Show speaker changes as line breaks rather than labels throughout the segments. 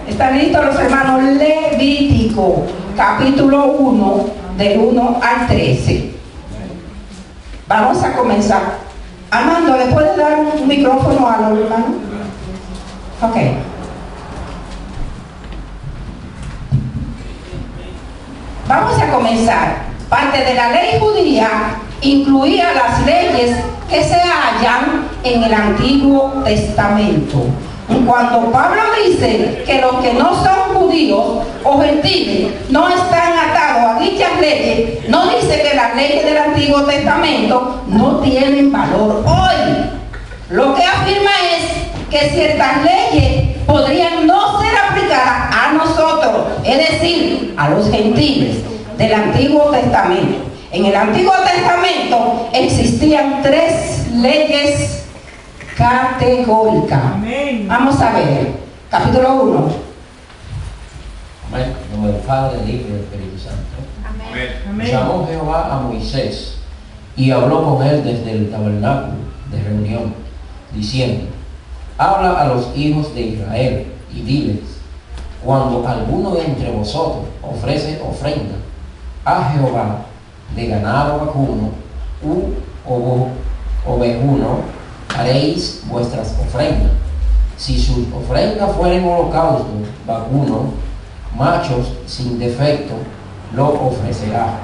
¿Están listos los hermanos? Levítico, capítulo 1, del 1 al 13. Vamos a comenzar. Armando, ¿le puedes dar un micrófono a los hermanos? Ok. Vamos a comenzar. Parte de la ley judía incluía las leyes que se hallan en el Antiguo Testamento. Cuando Pablo dice que los que no son judíos o gentiles no están atados a dichas leyes, no dice que las leyes del Antiguo Testamento no tienen valor hoy. Lo que afirma es que ciertas leyes podrían no ser aplicadas a nosotros, es decir, a los gentiles del Antiguo Testamento. En el Antiguo Testamento existían 3 leyes categóricas.
Amén.
Vamos a ver, capítulo 1.
Amén. En nombre del Padre, del Hijo y del Espíritu Santo.
Amén.
Amén.
Llamó Jehová a Moisés y habló con él desde el tabernáculo de reunión, diciendo: habla a los hijos de Israel y diles: cuando alguno de entre vosotros ofrece ofrenda a Jehová de ganado vacuno u ovejuno, haréis vuestras ofrendas. Si sus ofrendas fueren holocausto vacuno, machos sin defecto, lo ofrecerá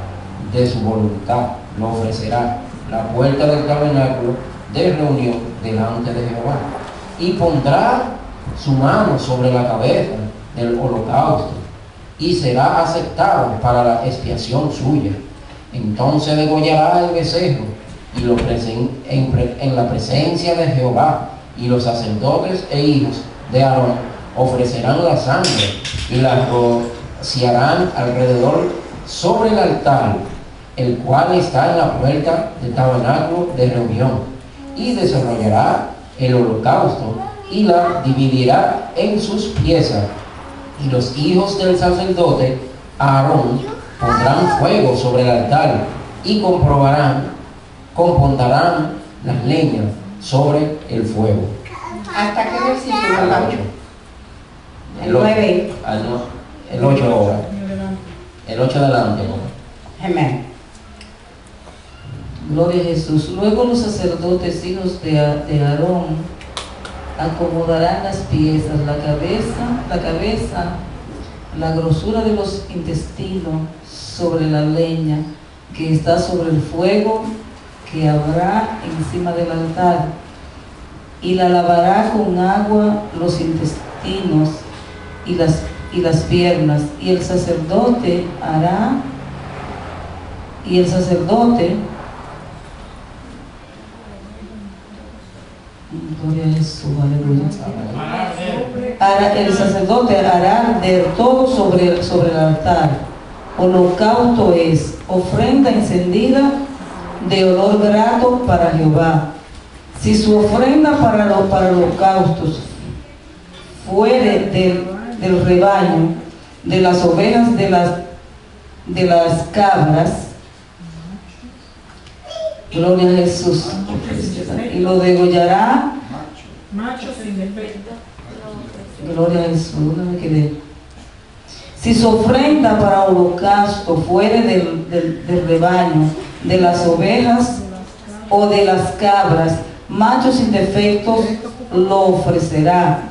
de su voluntad, lo ofrecerá la puerta del tabernáculo de reunión delante de Jehová, y pondrá su mano sobre la cabeza del holocausto, y será aceptado para la expiación suya. Entonces degollará el becerro y lo en la presencia de Jehová, y los sacerdotes e hijos de Aarón ofrecerán la sangre y la rociarán alrededor sobre el altar, el cual está en la puerta del tabernáculo de reunión, y desarrollará el holocausto y la dividirá en sus piezas, y los hijos del sacerdote Aarón pondrán fuego sobre el altar y compondrán las leñas sobre el fuego.
¿Hasta qué versículo?
Al 8.
El 9.
El 8 ahora. El 8 adelante, ¿no?
Amén.
Gloria a Jesús. Luego los sacerdotes, hijos de Aarón, acomodarán las piezas, la cabeza, la grosura de los intestinos sobre la leña que está sobre el fuego que habrá encima del altar, y la lavará con agua los intestinos y las piernas, y el sacerdote gloria a Jesús, aleluya. El sacerdote hará arder todo sobre el altar. Holocausto es ofrenda encendida de olor grato para Jehová. Si su ofrenda para holocaustos fuere del rebaño, de las ovejas, de las cabras, gloria a Jesús, y lo degollará,
Macho sin defecto.
gloria a Jesús, no me quedé. Si su ofrenda para holocausto fuere del rebaño, de las ovejas o de las cabras, macho sin defecto, lo ofrecerá.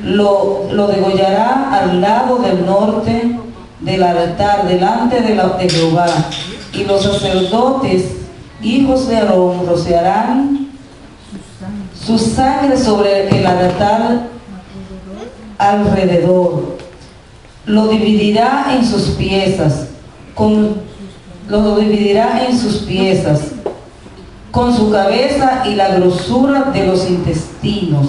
Lo degollará al lado del norte del altar, delante de Jehová. Y los sacerdotes, hijos de Aarón, rociarán su sangre sobre el altar alrededor. Lo dividirá en sus piezas, con su cabeza y la grosura de los intestinos.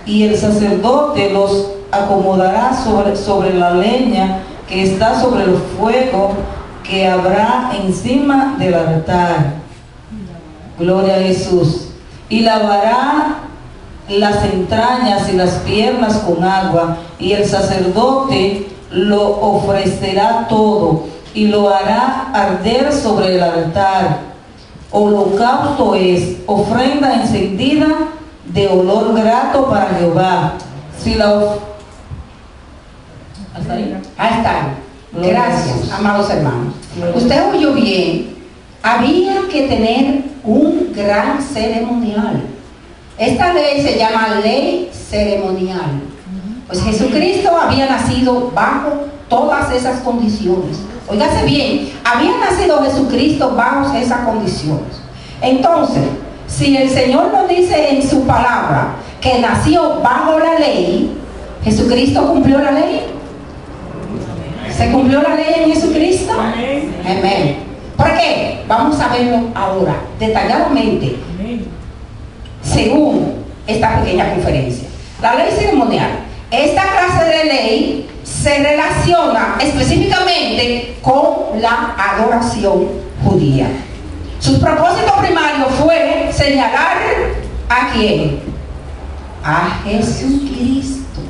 Y el sacerdote los acomodará sobre la leña que está sobre el fuego que habrá encima del altar. Gloria a Jesús. Y lavará las entrañas y las piernas con agua, y el sacerdote lo ofrecerá todo y lo hará arder sobre el altar. Holocausto es ofrenda encendida de olor grato para Jehová. ¿Hasta ahí?
Ahí está.
Gloria a
Gracias,
Jesús.
amados hermanos.
Gloria a
Usted oyó bien. Había que tener un gran ceremonial. Esta ley se llama ley ceremonial. Pues Jesucristo había nacido bajo todas esas condiciones. Óigase bien, había nacido Jesucristo bajo esas condiciones. Entonces, si el Señor nos dice en su palabra que nació bajo la ley, ¿Jesucristo cumplió la ley? ¿Se cumplió la ley en Jesucristo? Amén. ¿Por qué? Vamos a verlo ahora, detalladamente, según esta pequeña conferencia. La ley ceremonial. Esta clase de ley se relaciona específicamente con la adoración judía. Su propósito primario fue señalar ¿a quién? A Jesucristo.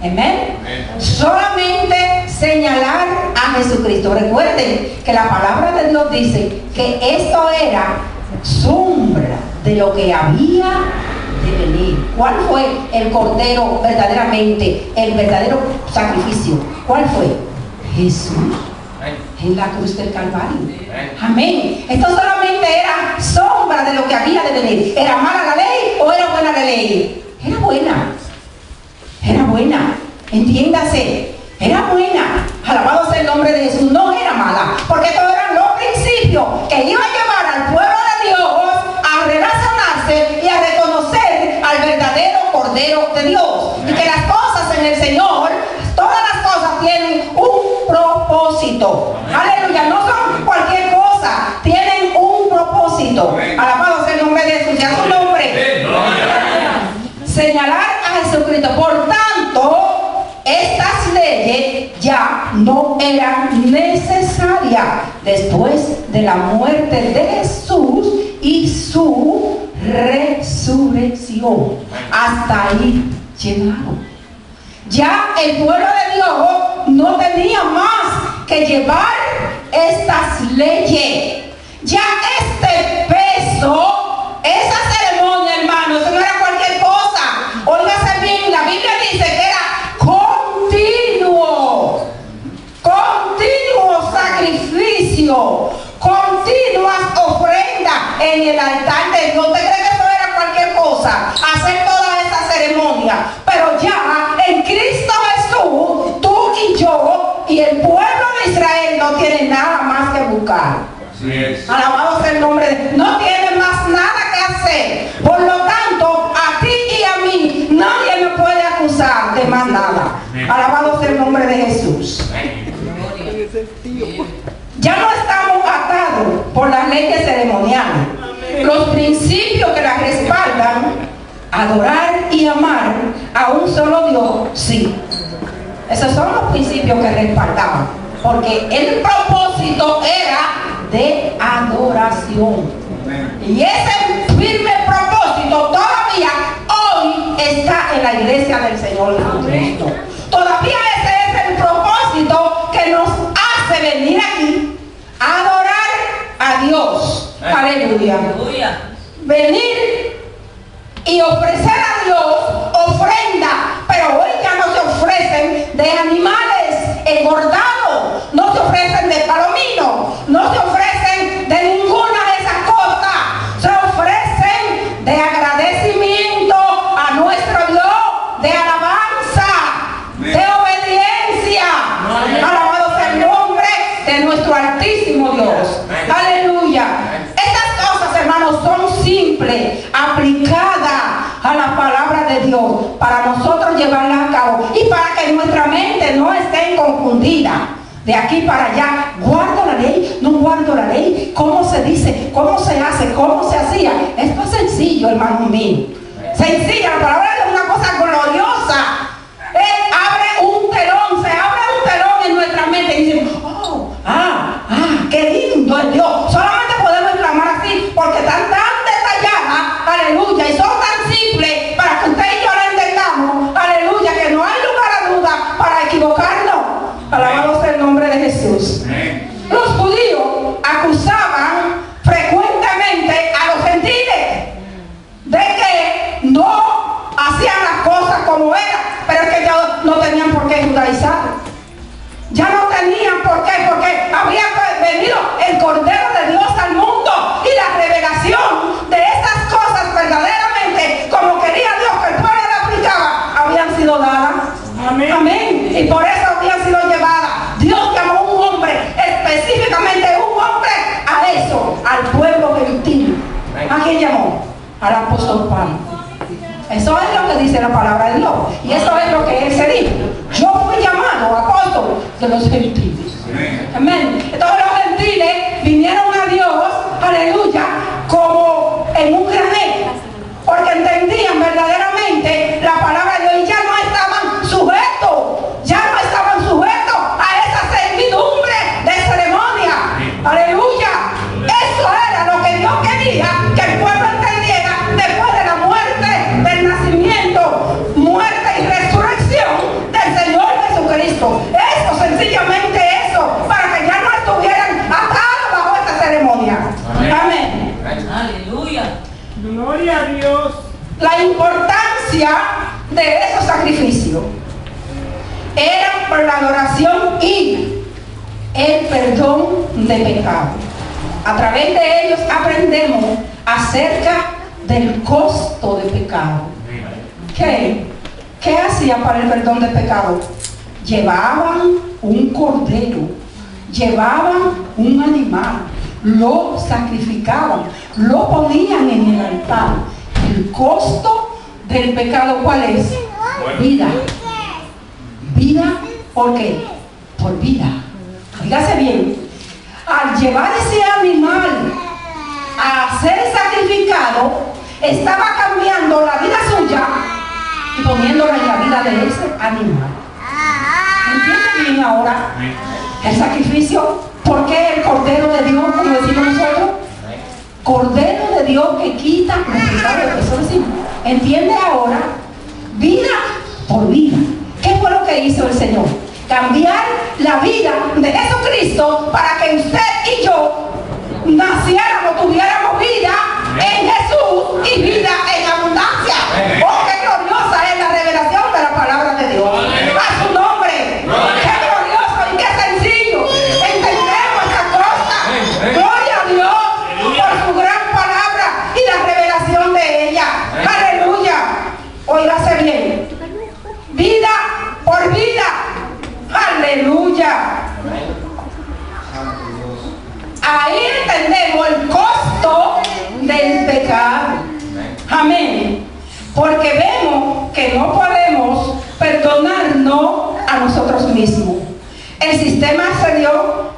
Amén. Solamente señalar a Jesucristo. Recuerden que la palabra de Dios dice que esto era sombra de lo que había de venir. ¿Cuál fue el cordero verdaderamente, el verdadero sacrificio? ¿Cuál fue? Jesús en la cruz del Calvario. Amén. Esto solamente era sombra de lo que había de venir. ¿Era mala la ley o era buena la ley? Era buena. Era buena. Entiéndase. Era buena. Alabado sea el nombre de Jesús. No era mala. Porque todos eran los principios que iban a llevar al pueblo de Dios a relacionarse y a reconocer al verdadero Cordero de Dios. Y que las cosas en el Señor, todas las cosas tienen un propósito. Aleluya. No son cualquier cosa. Tienen un propósito. Alabado sea el nombre de Jesús. Ya su nombre. Señalar a Jesucristo. Por tanto, estas leyes ya no eran necesarias después de la muerte de Jesús y su resurrección. Hasta ahí llegaron. Ya el pueblo de Dios no tenía más que llevar estas leyes. Ya este peso, esa ceremonia, hermanos, eso no era cualquier cosa. Óigase bien, la Biblia dice que era continuo sacrificio, continuas ofrendas en el altar de Dios. ¿Usted cree que eso era cualquier cosa? Hacer toda esa ceremonia. Pero ya en Cristo Jesús, tú y yo y el pueblo de Israel no tienen nada más que buscar. Alabado sea el nombre de... No tienen más nada que hacer. Por lo tanto, a ti y a mí nadie me puede acusar de más nada. Alabado sea el nombre de Jesús. Ya no estamos atados por las leyes ceremoniales. Los principios que las respaldan, adorar y amar a un solo Dios, sí. Esos son los principios que respaldaban. Porque el propósito era de adoración. Y ese firme propósito todavía hoy está en la iglesia del Señor Jesucristo. Todavía ese es el propósito que nos hace venir aquí a adorar a Dios. Aleluya. Venir y ofrecer a Dios ofrenda. Pero hoy ya no se ofrecen de animales engordados, no se ofrecen de palomino, no se ofrecen de ninguna de esas cosas. Se ofrecen de agradecimiento a nuestro Dios, de alabanza, de obediencia. Alabado sea el nombre de nuestro altísimo Dios. Aleluya. Estas cosas, hermanos, son simples, aplicadas a la palabra de Dios para nosotros llevarla a cabo y para que nuestra mente no esté confundida de aquí para allá. ¿Guardo la ley? ¿No guardo la ley? ¿Cómo se dice? ¿Cómo se hace? ¿Cómo se hacía? Esto es sencillo, hermano mío. Sencilla, la palabra es una cosa gloriosa. Abre un telón, se abre un telón en nuestra mente y dicen, qué lindo es Dios. Solamente podemos clamar así porque están tan detalladas, aleluya, y son tan simples para que usted y yo la entendamos, aleluya, que no hay lugar a duda para equivocarnos. Alabado sea el nombre de Jesús. Los judíos acusaban frecuentemente a los gentiles de que no hacían las cosas como eran, pero es que ya no tenían por qué judaizar. había venido el Cordero de Dios al mundo y la revelación de estas cosas verdaderamente, como quería Dios que el pueblo le aplicaba, habían sido dadas.
Amén.
Amén. Y por eso habían sido llevadas. Dios llamó a un hombre, específicamente un hombre, a eso, al pueblo gentil. ¿A quién llamó? Al apóstol Pablo. Eso es lo que dice la palabra de Dios. Y eso es lo que él se dijo. Yo fui llamado apóstol de los gentiles. Amén. Entonces los gentiles vinieron a Dios, aleluya, como en un granero. Porque entendían verdaderamente la palabra de Dios y ya no estaban sujetos a esa servidumbre de ceremonia. Aleluya. Eso era lo que Dios quería que el pueblo entendiera después de la muerte, del nacimiento, muerte y resurrección del Señor Jesucristo. Eso, sencillamente eso, para que ya no estuvieran atados bajo esta ceremonia. Amén.
Aleluya.
Gloria a Dios.
La importancia de esos sacrificios era por la adoración y el perdón de pecado. A través de ellos aprendemos acerca del costo de pecado. ¿Qué hacían para el perdón de pecado? Llevaban un cordero, llevaban un animal, lo sacrificaban, lo ponían en el altar. El costo del pecado, ¿cuál es? Vida. Vida, ¿por qué? Por vida. Fíjase bien. Al llevar ese animal a ser sacrificado, estaba cambiando la vida suya y poniéndola en la vida de ese animal. ¿Entienden bien ahora? El sacrificio, ¿por qué el Cordero de Dios, como decimos nosotros? Cordero de Dios que quita los pecados, eso decimos. ¿Entiende ahora? Vida por vida. ¿Qué fue lo que hizo el Señor? Cambiar la vida de Jesucristo para que usted y yo naciéramos, tuviéramos vida en Jesús y vida en abundancia. ¡Oh, qué gloriosa es la revelación de la palabra de Dios! ¡A su nombre! ¡Qué glorioso y qué sencillo! Entendemos esta cosa. ¡Gloria a Dios por su gran palabra y la revelación de ella! ¡Aleluya! Óigase bien. Vida por vida. ¡Aleluya! Ahí entendemos el costo del pecado. Amén. Porque vemos que no podemos perdonarnos a nosotros mismos. El sistema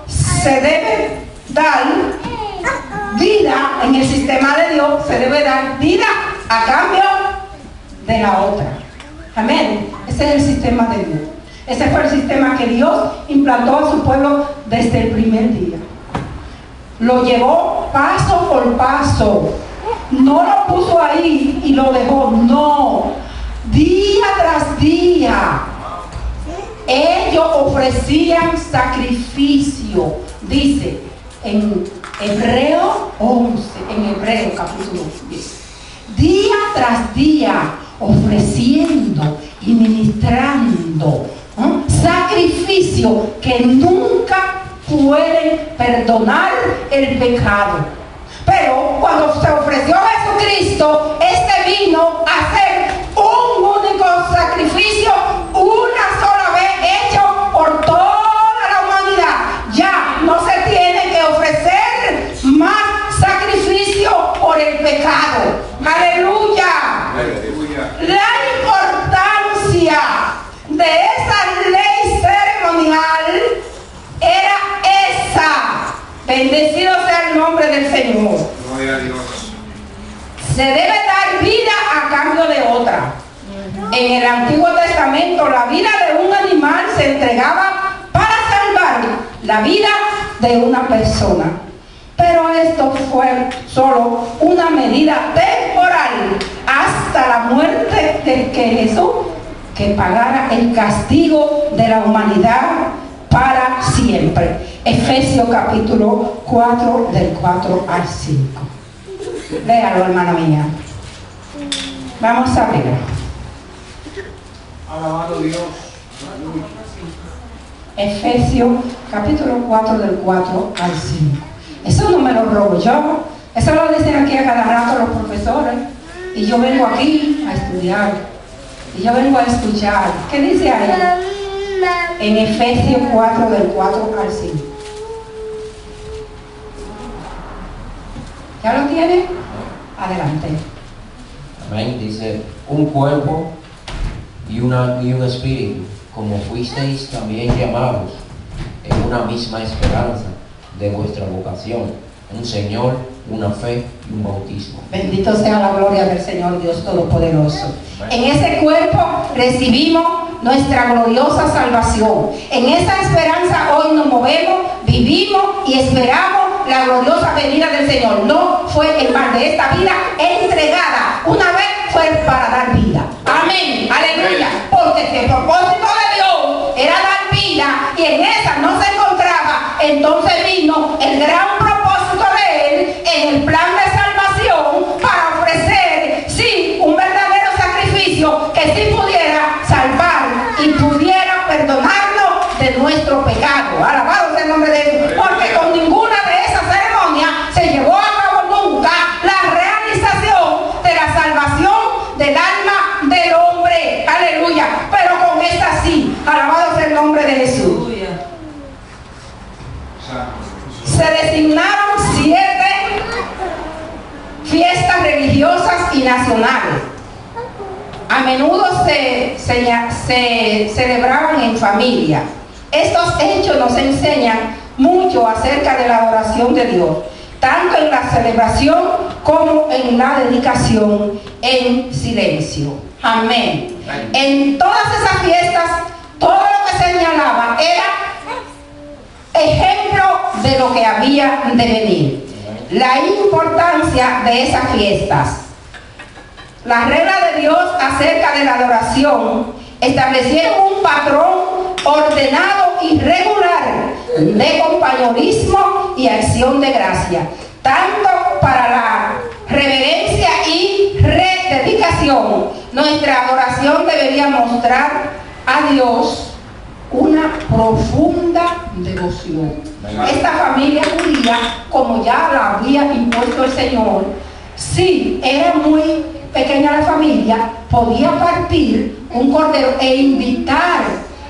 se debe dar vida, en el sistema de Dios se debe dar vida a cambio de la otra. Amén. Ese es el sistema de Dios. Ese fue el sistema que Dios implantó a su pueblo desde el primer día. Lo llevó paso por paso. No lo puso ahí y lo dejó. No. Día tras día. Ellos ofrecían sacrificio. Dice en Hebreo 11, en Hebreo capítulo 10. Día tras día ofreciendo y ministrando sacrificio que nunca pueden perdonar el pecado. Pero cuando se ofreció Jesucristo, este vino a hacer un único sacrificio, una sola vez hecho por toda la humanidad. Ya no se tiene que ofrecer más sacrificio por el pecado. ¡Aleluya! La importancia de esa ley ceremonial era esa. Bendecido sea el nombre del Señor.
Gloria a Dios.
Se debe dar vida a cambio de otra. En el Antiguo Testamento la vida de un animal se entregaba para salvar la vida de una persona. Pero esto fue solo una medida temporal hasta la muerte de que Jesús, que pagara el castigo de la humanidad para siempre. Efesios capítulo 4 del 4 al 5. Léalo, hermana mía. Vamos a ver.
Alabado Dios. Aleluya.
Efesios capítulo 4 del 4 al 5. Eso no me lo robo yo, eso lo dicen aquí a cada rato los profesores. Y yo vengo aquí a estudiar, y yo vengo a escuchar. ¿Qué dice ahí? En Efesios 4 del 4 al 5. ¿Ya lo tiene? Adelante.
Amén. Dice, un cuerpo y un espíritu, como fuisteis también llamados en una misma esperanza de vuestra vocación, un Señor, una fe y un bautismo.
Bendito sea la gloria del Señor Dios Todopoderoso. En ese cuerpo recibimos nuestra gloriosa salvación. En esa esperanza hoy nos movemos, vivimos y esperamos la gloriosa venida del Señor. No fue en mal de esta vida entregada. Una vez fue para dar vida. Amén. Aleluya. Porque el propósito de Dios era dar vida y en esa no se encontraba. Entonces vino el gran propósito de Él en el plan de salvación para ofrecer, sí, un verdadero sacrificio que sí pudiera salvar y pudiera perdonarnos de nuestro pecado. Alabado sea el nombre de Dios. Porque con ninguna de esas ceremonias se llevó a cabo nunca la realización de la salvación del alma del hombre. Aleluya. Pero con esta sí. Alabado sea el nombre de Jesús. Se designaron 7 fiestas religiosas y nacionales. A menudo se celebraban en familia. Estos hechos nos enseñan mucho acerca de la adoración de Dios, tanto en la celebración como en la dedicación en silencio. Amén. En todas esas fiestas, todo lo que señalaba era ejemplo de lo que había de venir. La importancia de esas fiestas. Las reglas de Dios acerca de la adoración establecieron un patrón ordenado y regular de compañerismo y acción de gracia, tanto para la reverencia y rededicación. Nuestra adoración debería mostrar a Dios una profunda devoción. Esta familia judía, como ya la había impuesto el Señor, si era muy pequeña la familia, podía partir un cordero e invitar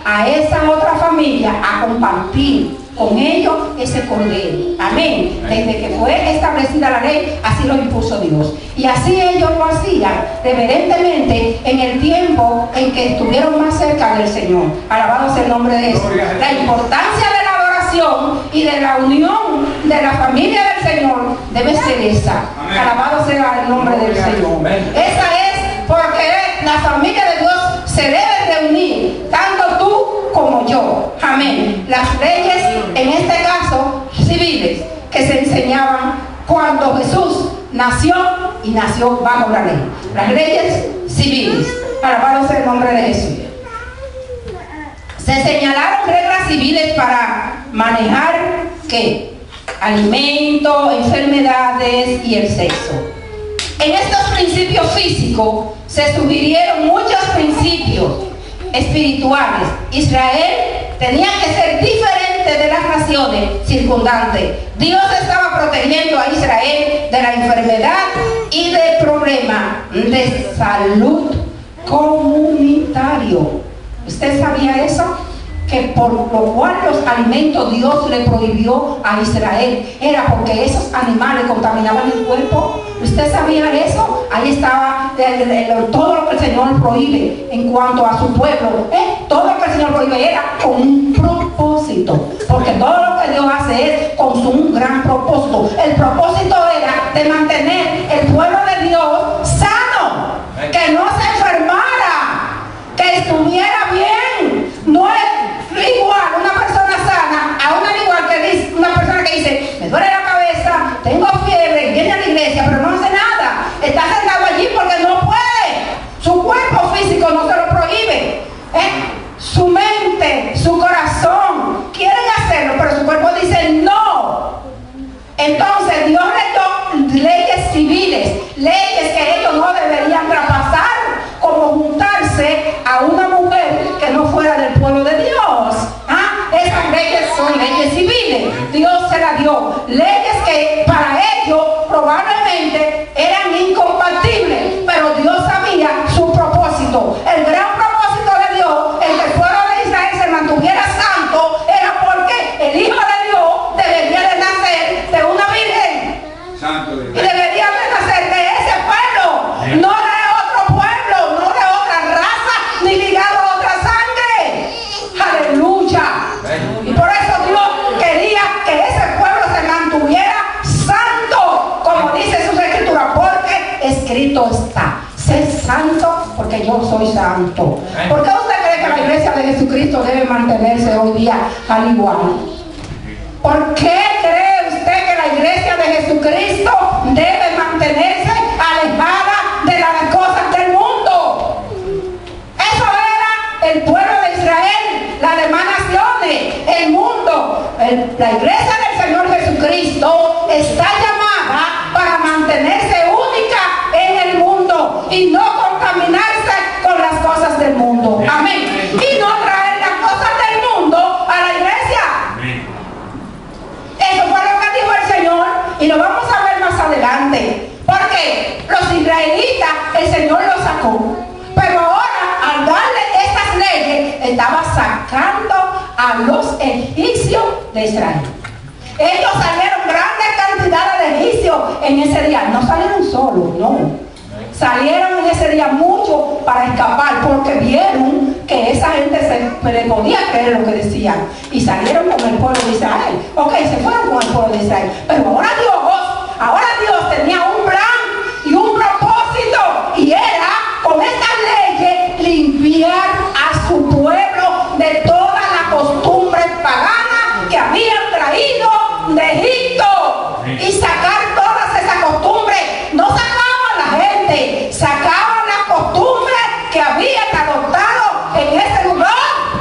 a esa otra familia a compartir con ellos ese cordero. Amén. Desde que fue establecida la ley, así lo impuso Dios. Y así ellos lo hacían reverentemente en el tiempo en que estuvieron más cerca del Señor. Alabado sea el nombre de Jesús. La importancia de la adoración y de la unión de la familia del Señor debe ser esa. Alabado sea el nombre del Señor. Esa es porque la familia de Dios se debe reunir, tanto tú como yo. Amén. Las leyes, en este caso civiles, que se enseñaban cuando Jesús nació y nació bajo la ley. Las leyes civiles. Alabado sea el nombre de Jesús. Se señalaron reglas civiles para manejar ¿qué? Alimentos, enfermedades y el sexo. En estos principios físicos se sugirieron muchos principios espirituales. Israel tenía que ser diferente de las naciones circundantes. Dios estaba protegiendo a Israel de la enfermedad y de problemas de salud comunitario. ¿Usted sabía eso? Que por lo cual los alimentos Dios le prohibió a Israel era porque esos animales contaminaban el cuerpo. ¿Usted sabía eso? Ahí estaba todo lo que el Señor prohíbe en cuanto a su pueblo. Todo lo que el Señor prohíbe era con un propósito, porque todo lo que Dios hace es con un gran propósito. El propósito era de mantener el pueblo de Dios sano, que no se enfermara, que estuviera bien. No es igual una persona sana a una persona que dice, me duele la cabeza, tengo fiebre, viene a la iglesia, pero no hace nada. Está sentado allí porque no puede. Su cuerpo físico no se lo prohíbe. Su mente, su corazón quieren hacerlo, pero su cuerpo dice no. Entonces Dios le dio leyes civiles, leyes que ellos no deberían traspasar, yo soy santo. ¿Por qué usted cree que la iglesia de Jesucristo debe mantenerse hoy día al igual? ¿Por qué cree usted que la iglesia de Jesucristo debe mantenerse alejada de las cosas del mundo? Eso era el pueblo de Israel, las demás naciones, el mundo. La iglesia del Señor Jesucristo está llamada para mantenerse única en el mundo y no contaminarse con las cosas del mundo. Amén. Y no traer las cosas del mundo a la iglesia. Eso fue lo que dijo el Señor y lo vamos a ver más adelante. Porque los israelitas, el Señor los sacó. Pero ahora, al darle estas leyes, estaba sacando a los egipcios de Israel. Ellos salieron grandes cantidades de egipcios en ese día. No salieron solos, no. Salieron en ese día mucho para escapar porque vieron que esa gente se le podía creer lo que decían. Y salieron con el pueblo de Israel. Ok, se fueron con el pueblo de Israel. Pero ahora Dios tenía un plan y un propósito. Y era, con estas leyes, limpiar a su pueblo de todas las costumbres paganas que habían traído de Egipto. Y sacar todas esas costumbres. No sacaban la gente, sacaban las costumbres que habían adoptado en ese lugar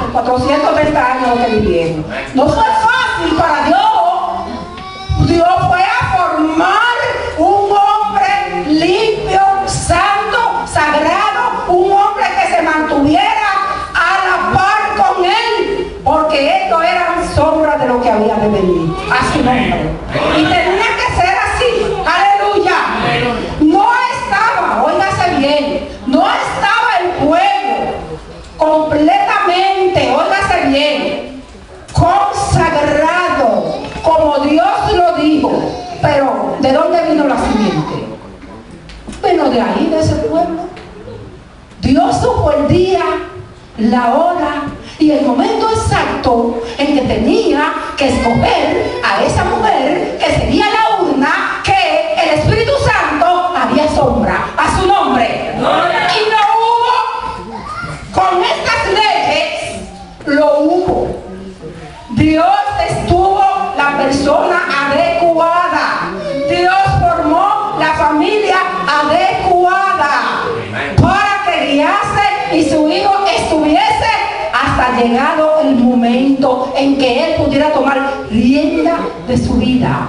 por 430 años que vivieron. No fue fácil para Dios. Dios fue a formar un hombre limpio, santo, sagrado, un hombre que se mantuviera a la par con él, porque esto era sombra de lo que había de venir a su nombre. Y tenía que ser así. Aleluya. No estaba, óigase bien, no estaba el pueblo completamente, óigase bien, consagrado, como Dios lo dijo. Pero, ¿de dónde vino la simiente? Vino de ahí, de ese pueblo. Dios supo el día, la hora y el momento exacto en que tenía que escoger a esa mujer que sería la urna que el Espíritu Santo haría sombra a su nombre. Y no hubo, con estas leyes, lo hubo. Dios estuvo la persona adecuada. Dios formó la familia adecuada para que guiase y su hijo estuviese hasta llegado el momento en que él pudiera tomar rienda de su vida.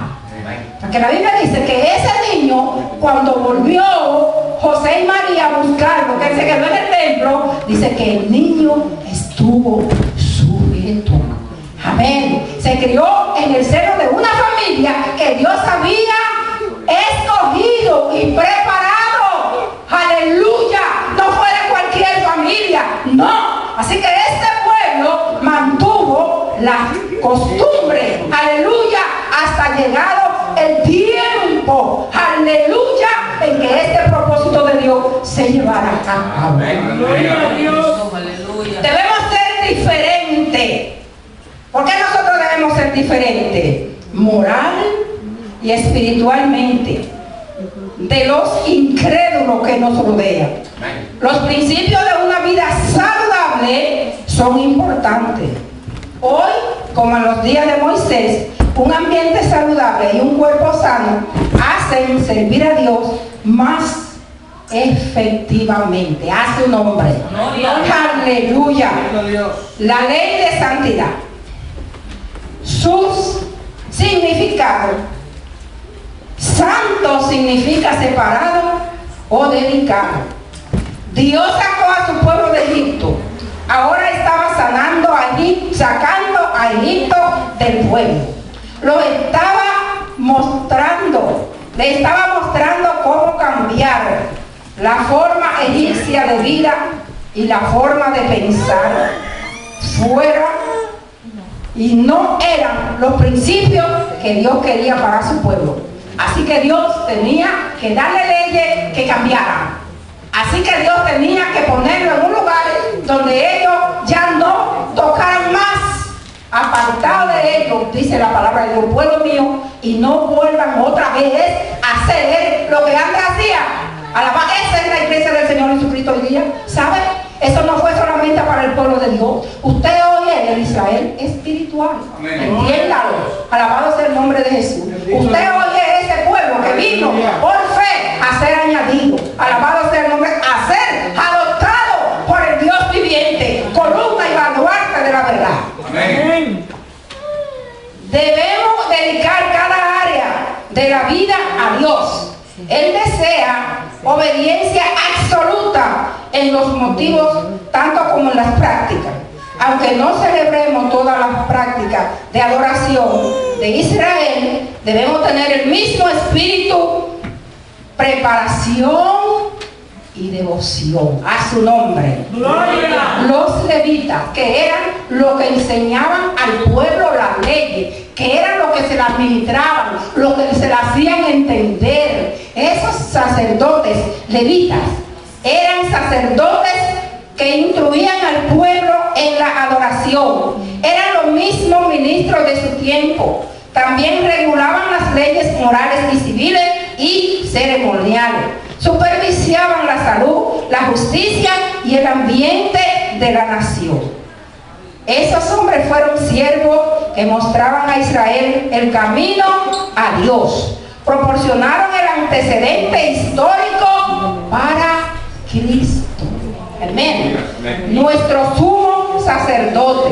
Porque la Biblia dice que ese niño, cuando volvió José y María a buscarlo, que él se quedó en el templo, dice que el niño estuvo sujeto. Amén. Se crió en el seno de una familia que Dios había escogido y preparado. Aleluya. No fue de cualquier familia, no. Así que este pueblo mantuvo la costumbre, aleluya, hasta llegado el tiempo, aleluya, en que este propósito de Dios se llevara a cabo.
Gloria a Dios.
Debemos ser diferentes. ¿Por qué nosotros debemos ser diferentes? Moral y espiritualmente de los incrédulos que nos rodean. Los principios de una vida saludable son importantes. Hoy, como en los días de Moisés, un ambiente saludable y un cuerpo sano hacen servir a Dios más efectivamente. Hace un hombre. Aleluya. La ley de santidad. Sus significados. Santo significa separado o dedicado. Dios sacó a su pueblo de Egipto. Ahora estaba sacando a Egipto del pueblo. Lo estaba mostrando. Le estaba mostrando cómo cambiar la forma egipcia de vida y la forma de pensar fuera. Y no eran los principios que Dios quería para su pueblo. Así que Dios tenía que darle leyes que cambiaran. Así que Dios tenía que ponerlo en un lugar donde ellos ya no tocaran más. Apartado de ellos, dice la palabra de Dios, pueblo mío, y no vuelvan otra vez a hacer lo que antes hacían. Alaba, esa es la iglesia del Señor Jesucristo hoy día. ¿Sabe? Eso no fue solamente para el pueblo de Dios. Usted hoy es el Israel espiritual. Entiéndalo. Alabado sea el nombre de Jesús. Usted hoy es ese pueblo que vino por fe a ser añadido. Alabado sea el nombre, a ser adoptado por el Dios viviente, columna y baluarte de la verdad.
Amén.
Debemos dedicar cada área de la vida a Dios. Él desea obediencia absoluta en los motivos tanto como en las prácticas. Aunque no celebremos todas las prácticas de adoración de Israel, debemos tener el mismo espíritu, preparación y devoción a su nombre.
Gloria.
Los levitas, que eran los que enseñaban al pueblo las leyes, que eran los que se las ministraban, los que se las hacían entender. Esos sacerdotes levitas eran sacerdotes que instruían al pueblo en la adoración. Eran los mismos ministros de su tiempo. También regulaban las leyes morales y civiles y ceremoniales. Supervisaban la salud, la justicia y el ambiente de la nación. Esos hombres fueron siervos que mostraban a Israel el camino a Dios. Proporcionaron el antecedente histórico para Cristo. Amén. Nuestro sumo sacerdote.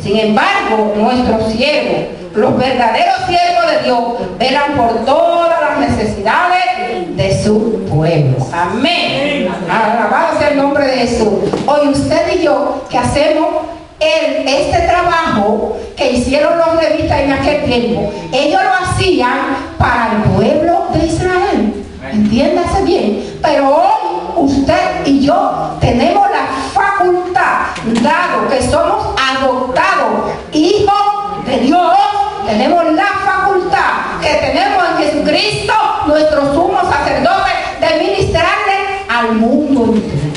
Sin embargo, nuestros siervos, los verdaderos siervos de Dios, velan por todas las necesidades de su pueblo. Amén. Alabado sea el nombre de Jesús. Hoy usted y yo que hacemos este trabajo que hicieron los levitas en aquel tiempo, ellos lo hacían para el pueblo de Israel. Entiéndase bien. Pero hoy usted y yo tenemos la facultad, dado que somos adoptados hijos de Dios, tenemos la facultad que tenemos en Jesucristo, nuestro sumo sacerdote, de ministrarle al mundo entero.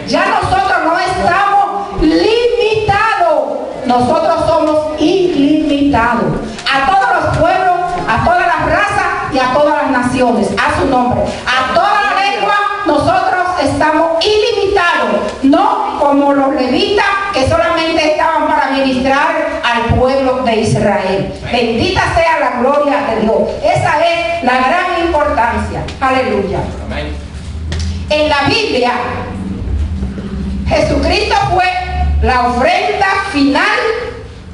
Ya nosotros no estamos limitados, nosotros somos ilimitados. A todos los pueblos, a todas las razas y a todas las naciones, a su nombre, a toda la lengua, nosotros estamos ilimitados, no como los levitas que solamente estaban para ministrar al pueblo de Israel. Bendita sea la gloria de Dios. Esa es la gran importancia. Aleluya. En la Biblia, Jesucristo fue la ofrenda final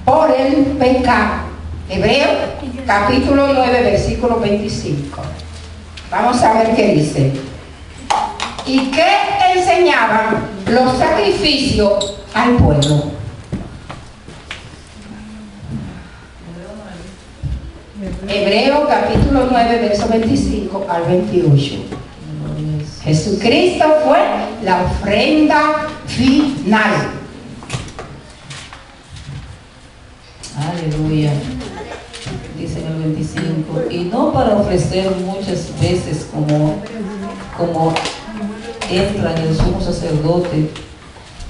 por el pecado. Hebreos capítulo 9, versículo 25. Vamos a ver qué dice. ¿Y qué enseñaban los sacrificios al pueblo? Hebreos capítulo 9, verso 25 al 28. Jesucristo fue la ofrenda final.
Aleluya. Dice en el 25, y no para ofrecer muchas veces como entra en el sumo sacerdote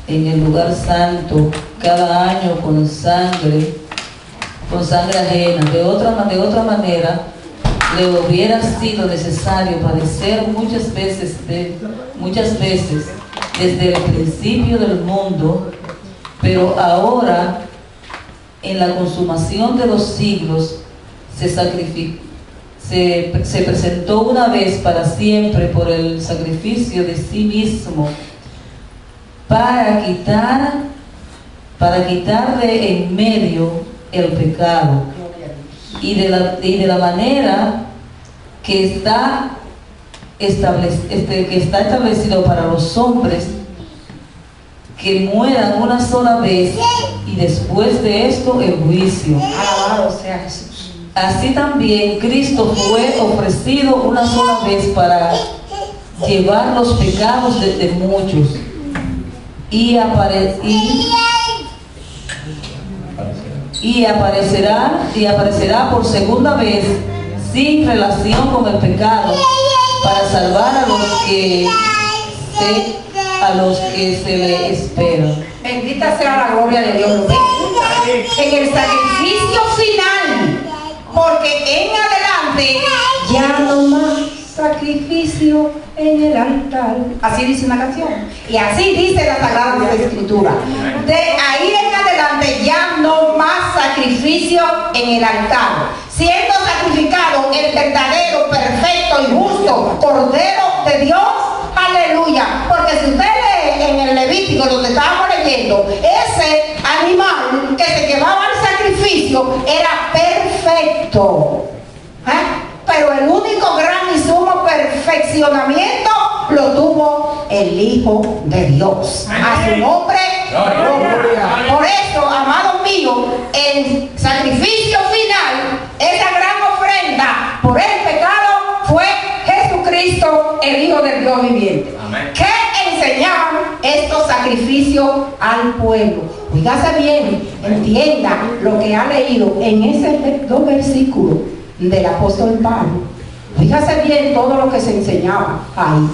en el lugar santo cada año con sangre ajena. De otra manera le hubiera sido necesario padecer muchas veces desde el principio del mundo, pero ahora en la consumación de los siglos se presentó una vez para siempre por el sacrificio de sí mismo para quitar de en medio el pecado, y de la manera que está establecido para los hombres que mueran una sola vez y después de esto el juicio.
Alabado sea Jesús.
Así también Cristo fue ofrecido una sola vez para llevar los pecados de muchos y aparecerá por segunda vez sin relación con el pecado para salvar a los que se le esperan.
Bendita sea la gloria de Dios. En el sacrificio final, porque en adelante ya no más sacrificio en el altar. Así dice una canción. Y así dice la Sagrada Escritura. De ahí en adelante ya no más sacrificio en el altar, siendo sacrificado el verdadero, perfecto y justo Cordero de Dios. Aleluya. Porque si usted lee en el Levítico, donde estábamos leyendo, ese animal que se llevaba al sacrificio era perfecto. Pero el único gran y sumo perfeccionamiento lo tuvo el Hijo de Dios. A su nombre, gloria. Por eso, amados míos, el sacrificio final, esa gran ofrenda por el pecado, fue Jesucristo, el Hijo del Dios viviente. Amén. ¿Qué enseñaban estos sacrificios al pueblo? Oígase bien, entienda lo que ha leído en esos dos versículos del apóstol Pablo. Fíjase bien todo lo que se enseñaba ahí.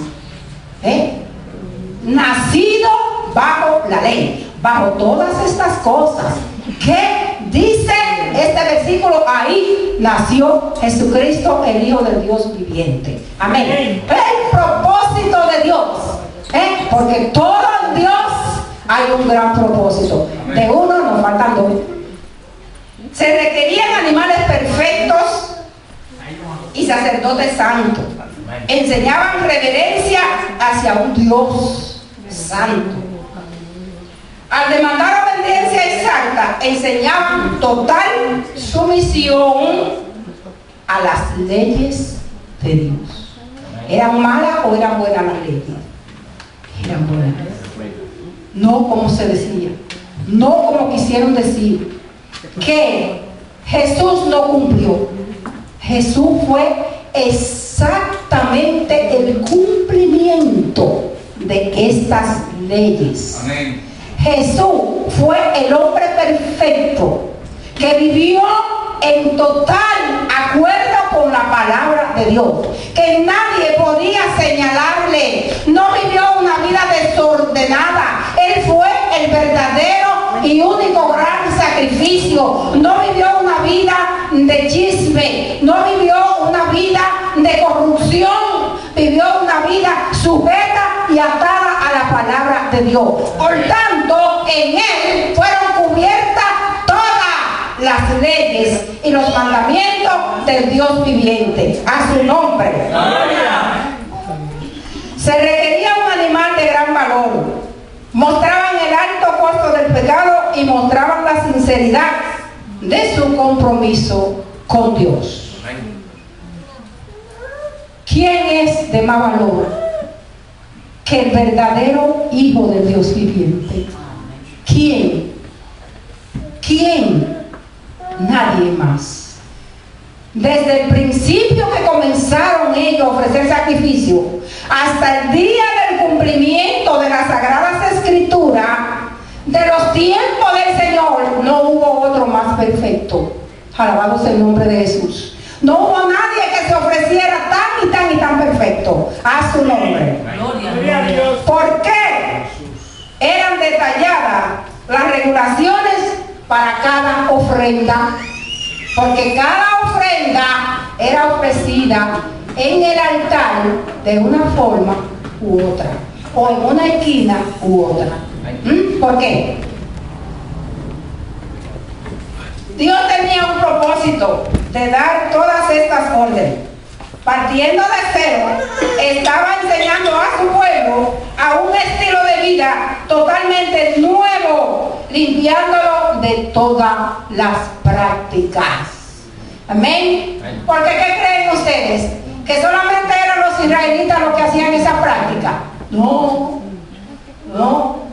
Nacido bajo la ley, bajo todas estas cosas que dice este versículo, ahí nació Jesucristo, el Hijo del Dios viviente. Amén. El propósito de Dios, porque todo en Dios hay un gran propósito. De uno nos faltan dos. Se requerían animales perfectos y sacerdotes santos. Enseñaban reverencia hacia un Dios santo. Al demandar obediencia exacta, enseñaban total sumisión a las leyes de Dios. ¿Eran malas o eran buenas las leyes? Eran buenas. No como se decía, no como quisieron decir, que Jesús no cumplió. Jesús fue exactamente el cumplimiento de estas leyes. Amén. Jesús fue el hombre perfecto que vivió en total acuerdo con la palabra de Dios, que nadie podía señalarle. No vivió una vida desordenada. Él fue el verdadero y único gran sacrificio. No vivió una vida de chisme, no vivió una vida de corrupción, vivió una vida sujeta y atada a la palabra de Dios. Por tanto, en él fueron cubiertas todas las leyes y los mandamientos del Dios viviente. A su nombre. Se requería un animal de gran valor. Mostraban el alto costo del pecado y mostraban la sinceridad de su compromiso con Dios. ¿Quién es de más valor que el verdadero Hijo de Dios viviente? ¿Quién? ¿Quién? Nadie más. Desde el principio que comenzaron ellos a ofrecer sacrificio hasta el día del cumplimiento de las Sagradas Escrituras, de los tiempos del Señor, no hubo otro más perfecto. Alabado sea el nombre de Jesús. No hubo nadie que se ofreciera tan y tan y tan perfecto. A su nombre. Gloria a Dios. ¿Por qué eran detalladas las regulaciones para cada ofrenda? Porque cada ofrenda era ofrecida en el altar de una forma u otra, o en una esquina u otra. ¿Por qué? Dios tenía un propósito de dar todas estas órdenes. Partiendo de cero, estaba enseñando a su pueblo a un estilo de vida totalmente nuevo, limpiándolo de todas las prácticas. Amén. Porque ¿qué creen ustedes? ¿Que solamente eran los israelitas los que hacían esa práctica? No, no.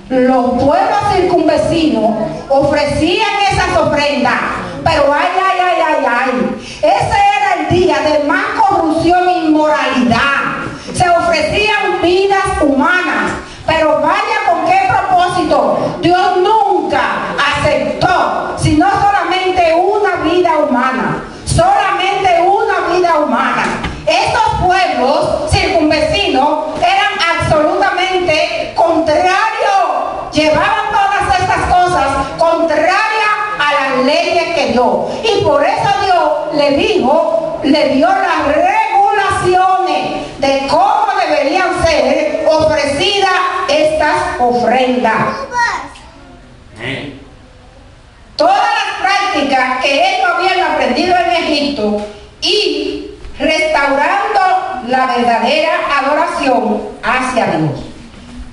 Los pueblos circunvecinos ofrecían esas ofrendas, pero ese era el día de más corrupción e inmoralidad. Se ofrecían vidas humanas, pero vaya con qué propósito. Dios nunca aceptó, sino solamente una vida humana, solamente una vida humana. Estos pueblos circunvecinos eran absolutamente contrarios, llevaban todas estas cosas contrarias a las leyes que dio, y por eso Dios le dio las regulaciones indicaciones de cómo deberían ser ofrecidas estas ofrendas. Todas las prácticas que ellos habían aprendido en Egipto y restaurando la verdadera adoración hacia Dios.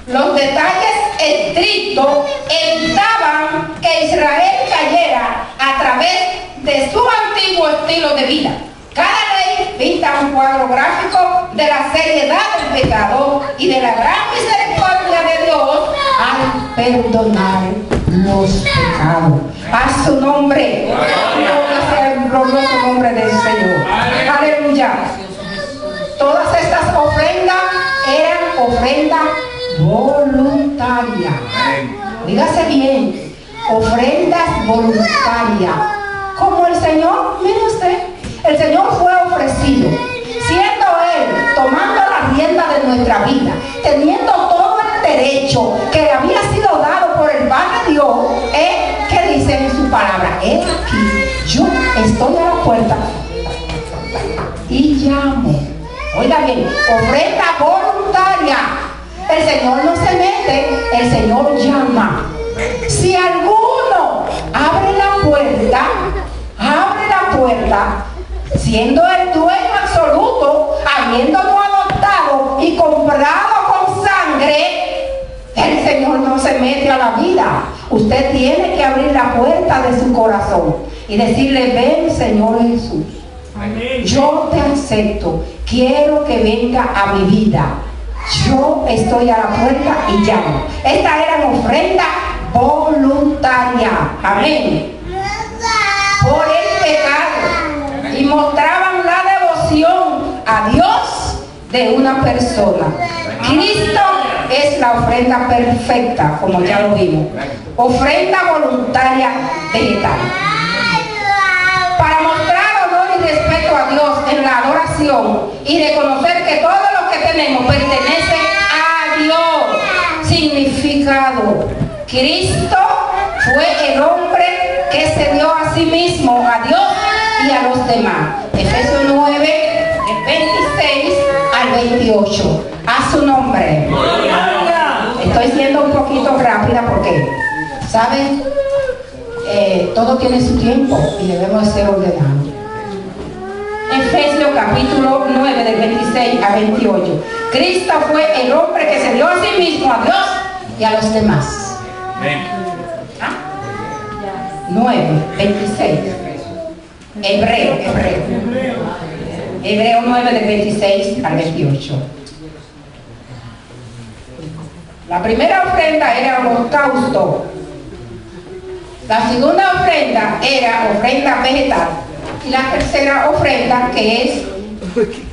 Los detalles estrictos evitaban que Israel cayera a través de su antiguo estilo de vida. Cada ley pinta un cuadro gráfico de la seriedad del pecado y de la gran misericordia de Dios al perdonar los pecados. A su nombre, gloria sea el glorioso nombre del Señor. Aleluya. Todas estas ofrendas eran ofrendas voluntarias. Dígase bien, ofrendas voluntarias. Como el Señor, mire usted, el Señor fue ofrecido, siendo Él, tomando la rienda de nuestra vida, teniendo todo el derecho que le había sido dado por el Padre Dios, que dice en su palabra, aquí, yo estoy a la puerta y llamo. Oiga bien, ofrenda voluntaria. El Señor no se mete, el Señor llama. Si alguno abre la puerta, siendo el dueño absoluto, habiéndolo adoptado y comprado con sangre, el Señor no se mete a la vida. Usted tiene que abrir la puerta de su corazón y decirle, ven Señor Jesús, yo te acepto, quiero que venga a mi vida. Yo estoy a la puerta y llamo. Estas eran ofrendas voluntarias. Amén. Por el pecado. Y mostraban la devoción a Dios de una persona. Cristo es la ofrenda perfecta, como ya lo vimos. Ofrenda voluntaria vegetal. Para mostrar honor y respeto a Dios en la adoración y reconocer que todo lo que tenemos pertenece a Dios. Significado: Cristo fue el hombre que se dio a sí mismo, a Dios y a los demás. Efesios 9, del 26 al 28. A su nombre. Estoy siendo un poquito rápida porque, ¿saben? Todo tiene su tiempo y debemos ser ordenados. Efesios capítulo 9 del 26 a 28. Cristo fue el hombre que se dio a sí mismo, a Dios y a los demás. 9, 26. Hebreo 9 del 26 al 28. La primera ofrenda era holocausto. La segunda ofrenda era ofrenda vegetal. Y la tercera ofrenda, que es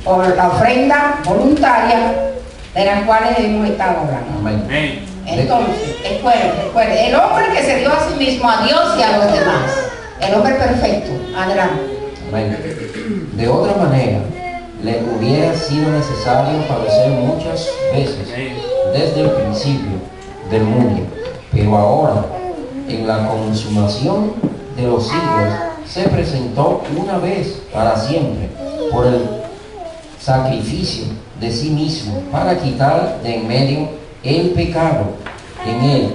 la ofrenda voluntaria, de la cual hemos estado hablando.
Amén.
Entonces, recuerden, el hombre que se dio a sí mismo, a Dios y a los demás. El hombre perfecto. Adelante.
Amén. De otra manera, le hubiera sido necesario padecer muchas veces desde el principio del mundo, pero ahora, en la consumación de los siglos, se presentó una vez para siempre por el sacrificio de sí mismo para quitar de en medio el pecado en él,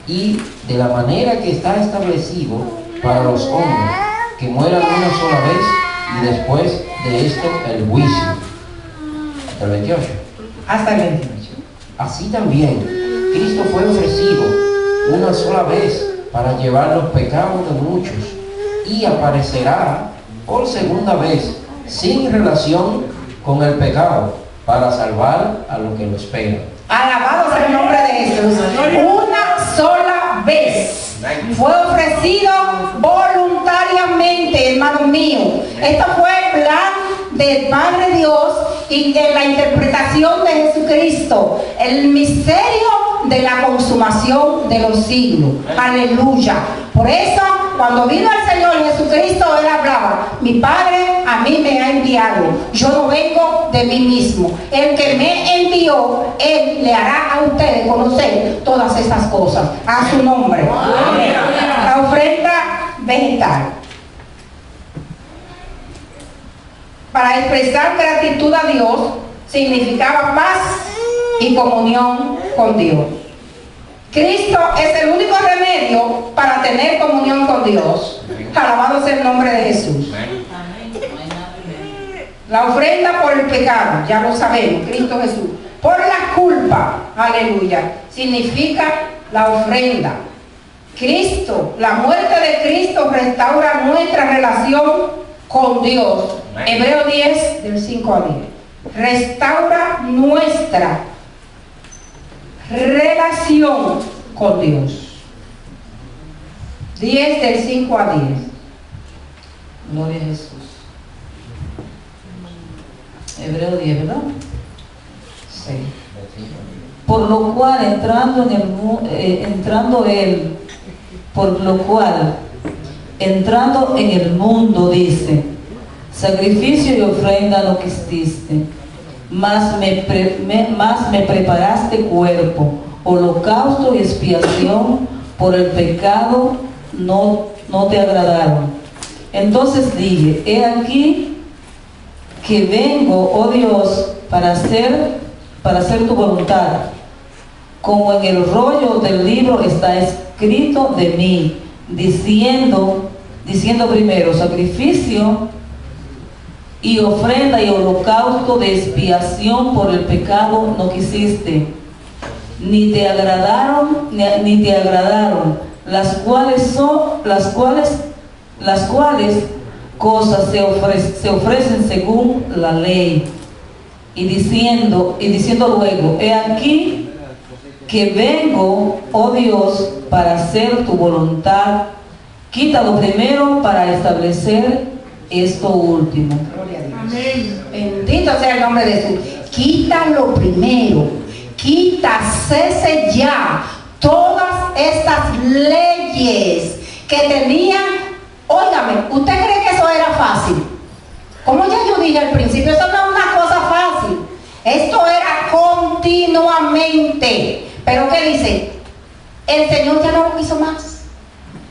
y de la manera que está establecido para los hombres, que mueran una sola vez y después de esto el juicio. Hasta el 28.
Hasta el 28.
Así también Cristo fue ofrecido una sola vez para llevar los pecados de muchos, y aparecerá por segunda vez sin relación con el pecado para salvar a los que lo esperan.
Alabado sea el nombre de Jesús. Una sola vez fue ofrecido voluntariamente, hermano mío. Esto fue el plan del Padre Dios y en la interpretación de Jesucristo, el misterio de la consumación de los siglos. Aleluya. Por eso, cuando vino el Señor Jesucristo, Él hablaba: mi Padre a mí me ha enviado, yo no vengo de mí mismo. El que me envió, Él le hará a ustedes conocer todas estas cosas. A su nombre. Amén. La ofrenda vegetal. para expresar gratitud a Dios, significaba paz y comunión con Dios. Cristo es el único remedio para tener comunión con Dios. Alabado sea el nombre de Jesús. La ofrenda por el pecado, ya lo sabemos, Cristo Jesús. Por la culpa, aleluya, significa la ofrenda. Cristo, la muerte de Cristo restaura nuestra relación con Dios. Hebreos 10, del 5 a 10. Restaura nuestra relación con Dios. 10 del 5 a 10.
Gloria a Jesús. Hebreo 10, ¿verdad?
Sí.
Por lo cual entrando en el mundo, dice, sacrificio y ofrenda no quisiste, mas me preparaste cuerpo, holocausto y expiación por el pecado no te agradaron. Entonces dije, he aquí que vengo, oh Dios, para hacer tu voluntad, como en el rollo del libro está escrito de mí, diciendo primero, sacrificio y ofrenda y holocausto de expiación por el pecado no quisiste, ni te agradaron, las cuales cosas se ofrecen según la ley. Y diciendo luego, he aquí que vengo, oh Dios, para hacer tu voluntad. Quita lo primero para establecer esto último.
Gloria a Dios. Amén. Bendito sea el nombre de Jesús. Quita lo primero. Quita, cese ya todas estas leyes que tenían. Óigame, ¿usted cree que eso era fácil? Como ya yo dije al principio, eso no es una cosa fácil. Esto era continuamente. Pero ¿qué dice? El Señor ya no lo quiso más.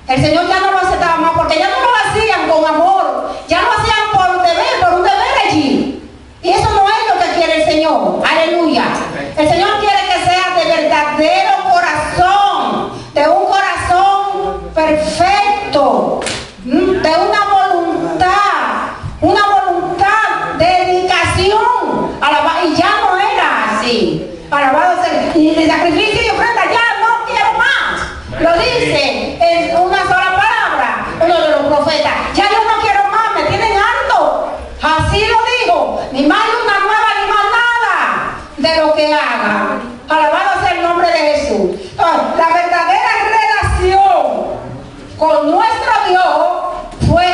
El Señor ya no lo aceptaba más porque ya no lo hacían con amor. Ya lo hacían por un deber allí. Y eso no es lo que quiere el Señor. Aleluya. El Señor quiere que sea de verdadero corazón. De un corazón perfecto. De una voluntad, dedicación. Y ya no era así. Alabado sea. Y de sacrificio y ofrenda ya no quiero más. Lo dice en una sola palabra uno de los profetas. Ya yo no quiero más, me tienen harto. Así lo digo. Ni más una nueva ni más nada de lo que haga. Alabado sea el nombre de Jesús. Entonces, la verdadera relación con nuestro Dios fue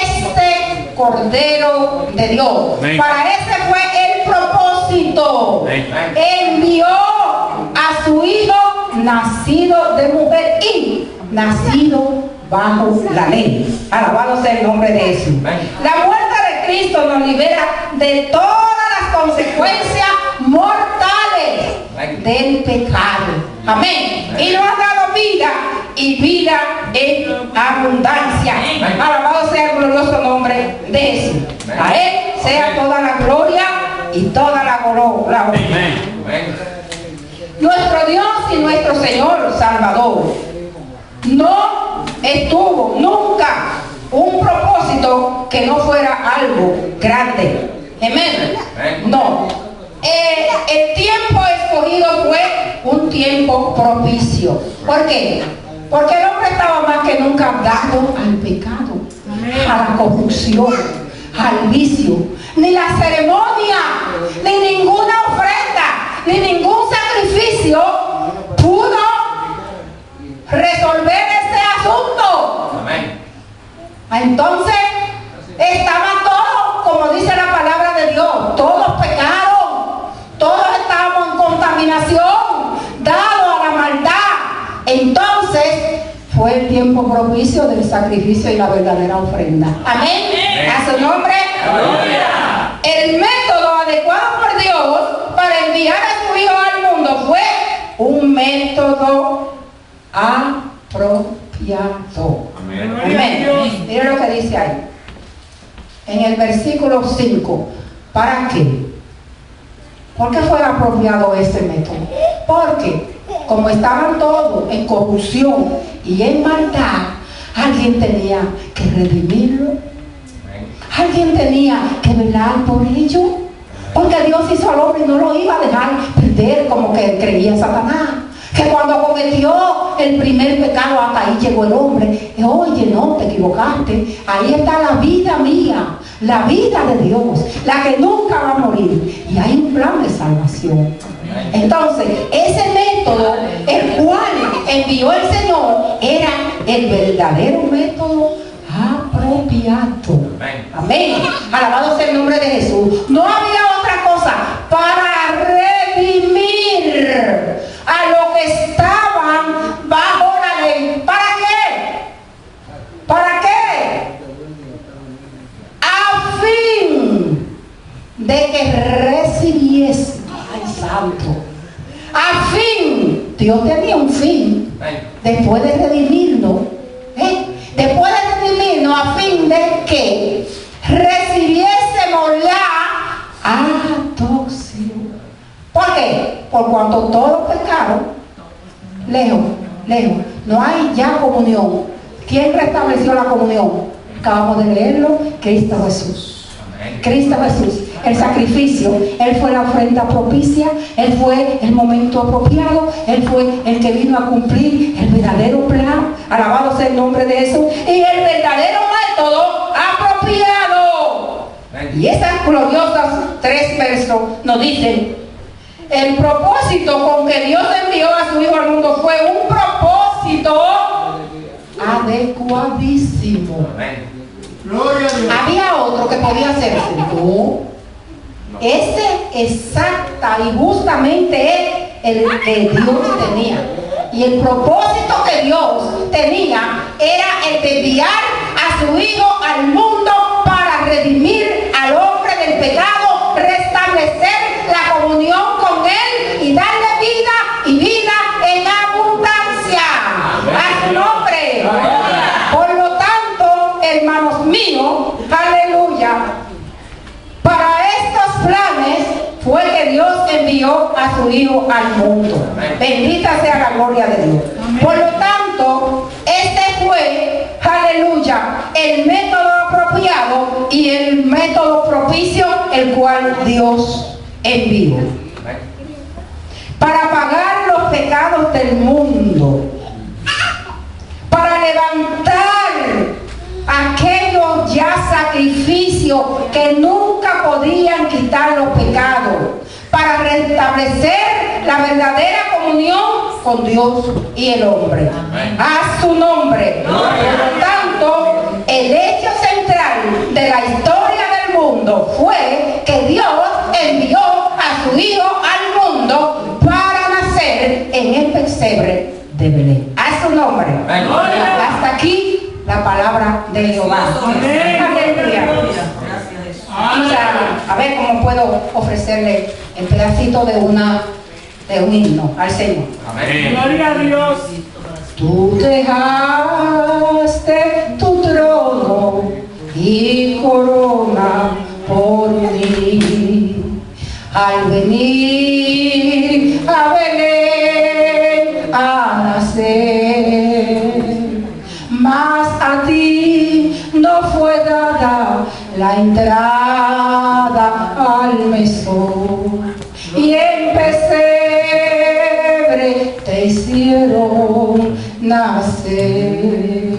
este Cordero de Dios. Amén. Para ese fue el propósito. Amén. Envió a su Hijo nacido de mujer y nacido bajo la ley. Alabado sea el nombre de Jesús. Amén. La muerte de Cristo nos libera de todas las consecuencias mortales del pecado. Amén. Y nos ha dado vida y vida en abundancia. Alabado sea el glorioso nombre de Jesús. A Él sea toda la gloria y toda la honra. Nuestro Dios y nuestro Señor Salvador no estuvo nunca un propósito que no fuera algo grande. Amén. No. El tiempo escogido fue un tiempo propicio. ¿Por qué? Porque el hombre estaba más que nunca dado al pecado, a la corrupción, al vicio. Ni la ceremonia, ni ninguna ofrenda, ni ningún sacrificio pudo resolver este asunto. Entonces, estaba todo, como dice la palabra de Dios, todos pecaron, todos estábamos en contaminación, dado a la maldad. Entonces, fue el tiempo propicio del sacrificio y la verdadera ofrenda. Amén. A su nombre. Gloria. El método adecuado por Dios para enviar a su Hijo al mundo fue un método apropiado. Amén. Amén. Mira lo que dice ahí. en el versículo 5. ¿Para qué? ¿Por qué fue apropiado este método? Porque como estaban todos en corrupción y en maldad, alguien tenía que redimirlo. Alguien tenía que velar por ello. Porque Dios hizo al hombre y no lo iba a dejar perder como que creía Satanás. Que cuando cometió el primer pecado, hasta ahí llegó el hombre. Oye, no, te equivocaste. Ahí está la vida mía, la vida de Dios, la que nunca va a morir. Y hay un plan de salvación. Entonces, ese método, el cual envió el Señor, era el verdadero método apropiado. Amén. Alabado sea el nombre de Jesús. No había otra cosa para redimir a los que estaban bajo la ley. ¿Para qué? ¿Para qué? A fin de que recibiese. Ay, santo. A fin. Dios tenía un fin. Después de redimirnos. Después de redimirnos, a fin de que recibiésemos la adopción. ¿Por qué? Por cuanto todos pecaron, lejos. No hay ya comunión. ¿Quién restableció la comunión? Acabamos de leerlo, Cristo Jesús. Cristo Jesús, el sacrificio, Él fue la ofrenda propicia, Él fue el momento apropiado, Él fue el que vino a cumplir el verdadero plan. Alabado sea el nombre de Jesús. Y el verdadero método apropiado. Y esas gloriosas 3 versos nos dicen: el propósito con que Dios envió a su Hijo al mundo fue un propósito adecuadísimo. Había otro que podía hacerse. No. Este exacta y justamente es el que Dios tenía. Y el propósito que Dios tenía era el de enviar a su Hijo al mundo para redimir al hombre del pecado, restablecer la comunión con Él y darle vida y vida en abundancia. A su nombre. Por lo tanto, hermanos míos, aleluya, para estos planes fue que Dios envió a su Hijo al mundo. Bendita sea la gloria de Dios. Por lo tanto, este fue, aleluya, el método apropiado y el método propicio, el cual Dios envió para pagar los pecados del mundo, para levantar aquellos ya sacrificios que nunca podían quitar los pecados, para restablecer la verdadera comunión con Dios y el hombre. A su nombre. Por lo tanto, el hecho central de la historia del mundo fue que Dios envió a su Hijo al mundo para nacer en el pesebre de Belén. A su nombre. Hasta aquí la palabra de Jehová. Aleluya. Vamos a ver cómo puedo ofrecerle el pedacito de un himno al Señor.
Amén. Gloria a Dios.
Tú dejaste tu trono y corona por mí. Al venir a Belén a nacer, mas a ti no fue dada la entrada al mesón, y en pesebre te hicieron nacer.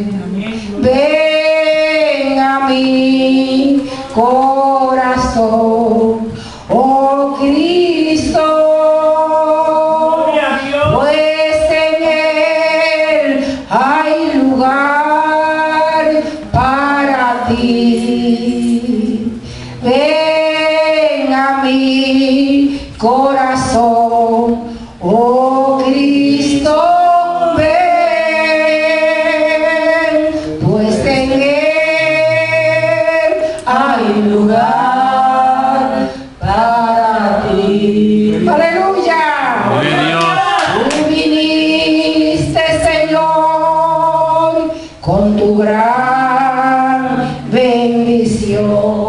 Ven a mi corazón, oh Cristo, pues en él hay lugar para ti. Ven a mi corazón, oh Cristo, ven, pues en él hay lugar para ti. Aleluya. Tú viniste, Señor, con tu gran bendición.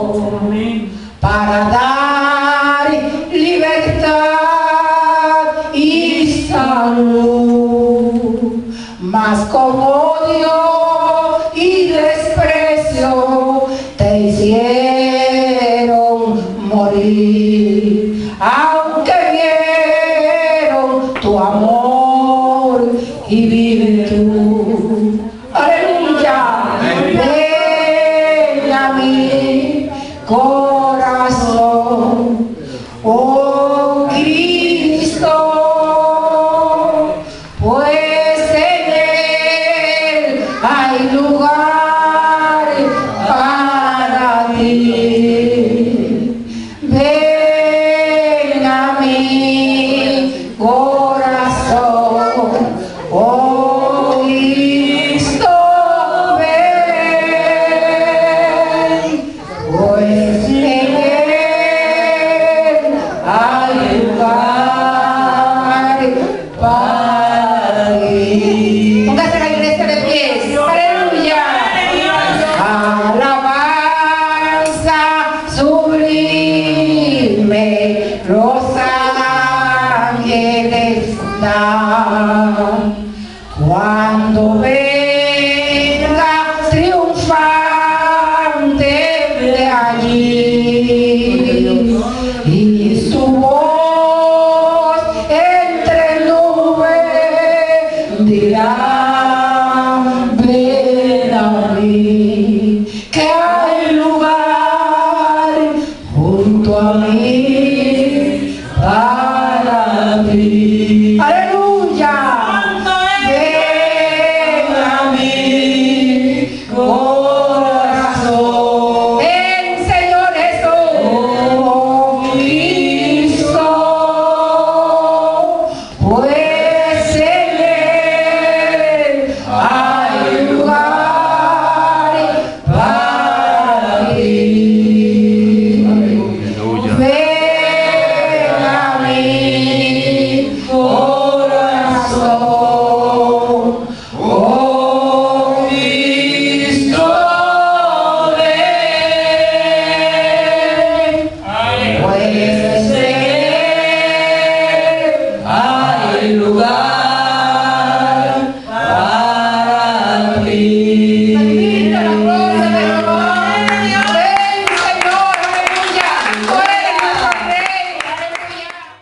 odio y destrucción.